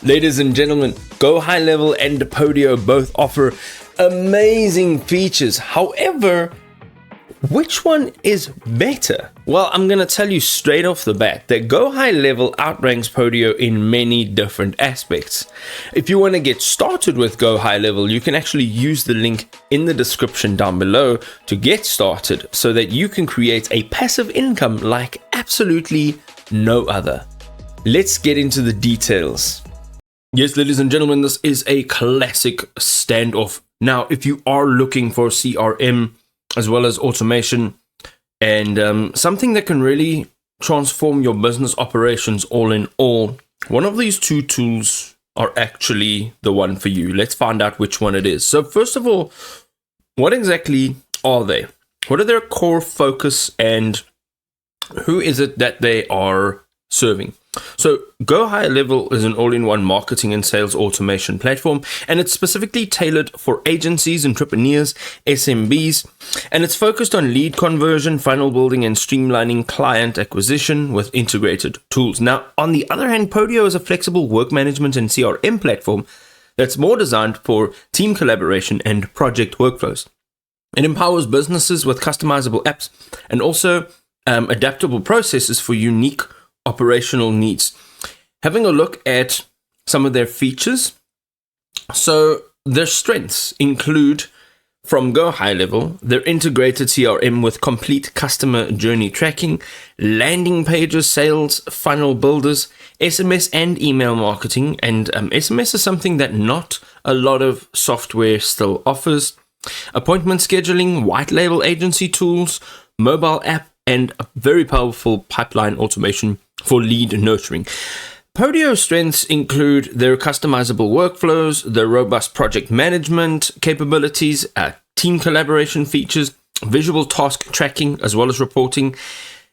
Ladies and gentlemen, GoHighLevel and Podio both offer amazing features. However, which one is better? Well, I'm going to tell you straight off the bat that GoHighLevel outranks Podio in many different aspects. If you want to get started with GoHighLevel, you can actually use the link in the description down below to get started so that you can create a passive income like absolutely no other. Let's get into the details. Yes, ladies and gentlemen, this is a classic standoff. Now, if you are looking for CRM as well as automation and something that can really transform your business operations all in all, one of these two tools are actually the one for you. Let's find out which one it is. So first of all, what exactly are they? What are their core focus and who is it that they are serving? So GoHighLevel is an all-in-one marketing and sales automation platform, and it's specifically tailored for agencies, entrepreneurs, SMBs, and it's focused on lead conversion, funnel building, and streamlining client acquisition with integrated tools. Now, on the other hand, Podio is a flexible work management and CRM platform that's more designed for team collaboration and project workflows. It empowers businesses with customizable apps and also adaptable processes for unique operational needs. Having a look at some of their features. So their strengths include, from GoHighLevel, their integrated CRM with complete customer journey tracking, landing pages, sales, funnel builders, SMS and email marketing. And SMS is something that not a lot of software still offers. Appointment scheduling, white label agency tools, mobile app, and a very powerful pipeline automation for lead nurturing. Podio's strengths include their customizable workflows, their robust project management capabilities, team collaboration features, visual task tracking as well as reporting,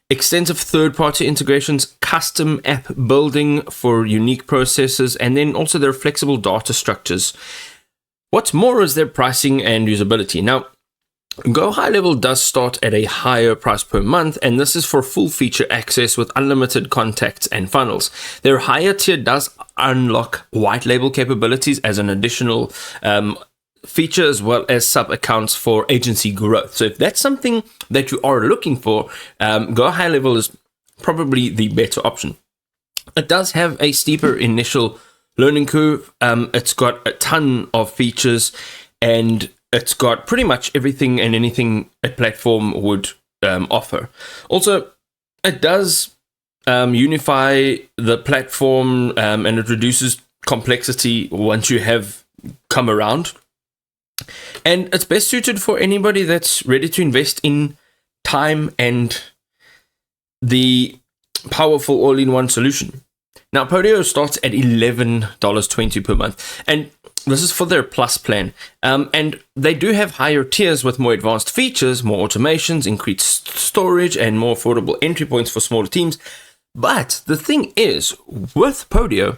extensive third-party integrations, custom app building for unique processes, and then also their flexible data structures. What's more is their pricing and usability. Now, GoHighLevel does start at a higher price per month, and this is for full feature access with unlimited contacts and funnels. Their higher tier does unlock white label capabilities as an additional feature, as well as sub accounts for agency growth. So if that's something that you are looking for, GoHighLevel is probably the better option. It does have a steeper initial learning curve. It's got a ton of features, and it's got pretty much everything and anything a platform would offer. Also, it does unify the platform and it reduces complexity once you have come around. And it's best suited for anybody that's ready to invest in time and the powerful all-in-one solution. Now, Podio starts at $11.20 per month, and this is for their Plus plan. And they do have higher tiers with more advanced features, more automations, increased storage, and more affordable entry points for smaller teams. But the thing is, with Podio,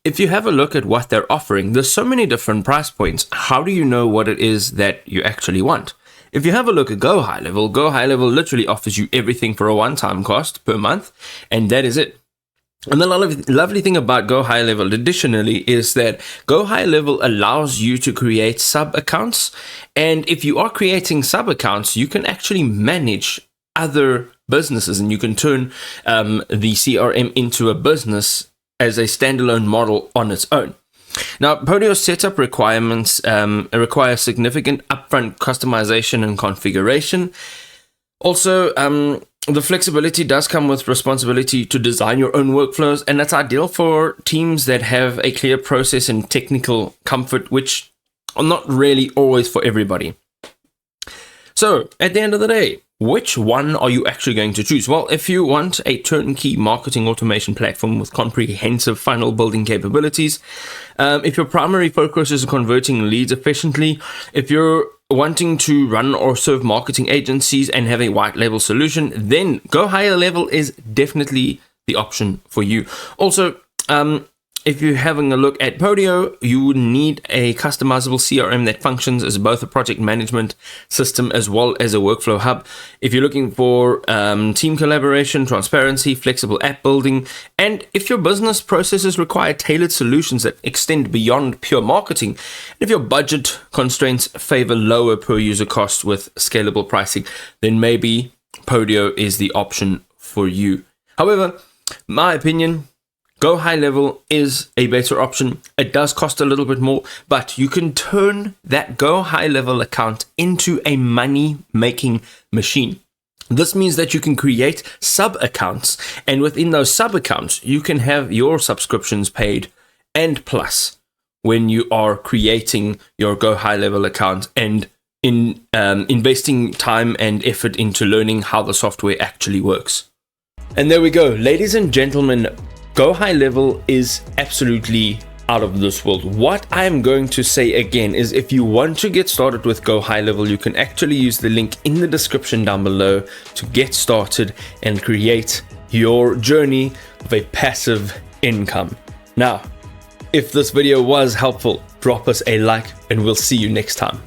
if you have a look at what they're offering, there's so many different price points. How do you know what it is that you actually want? If you have a look at GoHighLevel, GoHighLevel literally offers you everything for a one-time cost per month, and that is it. And the lovely thing about GoHighLevel additionally is that GoHighLevel allows you to create sub-accounts. And if you are creating sub-accounts, you can actually manage other businesses and you can turn the CRM into a business as a standalone model on its own. Now, Podio's setup requirements require significant upfront customization and configuration. Also, the flexibility does come with responsibility to design your own workflows, and that's ideal for teams that have a clear process and technical comfort, which are not really always for everybody. So, at the end of the day, which one are you actually going to choose? Well, if you want a turnkey marketing automation platform with comprehensive funnel building capabilities, if your primary focus is converting leads efficiently, if you're wanting to run or serve marketing agencies and have a white label solution, then GoHighLevel is definitely the option for you. Also, if you're having a look at Podio, you would need a customizable CRM that functions as both a project management system as well as a workflow hub. If you're looking for team collaboration, transparency, flexible app building, and if your business processes require tailored solutions that extend beyond pure marketing, and if your budget constraints favor lower per user costs with scalable pricing, then maybe Podio is the option for you. However, my opinion, GoHighLevel is a better option. It does cost a little bit more, but you can turn that GoHighLevel account into a money-making machine. This means that you can create sub-accounts, and within those sub-accounts, you can have your subscriptions paid and plus when you are creating your GoHighLevel account and in investing time and effort into learning how the software actually works. And there we go, ladies and gentlemen. GoHighLevel is absolutely out of this world. What I'm going to say again is if you want to get started with GoHighLevel, you can actually use the link in the description down below to get started and create your journey of a passive income. Now, if this video was helpful, drop us a like and we'll see you next time.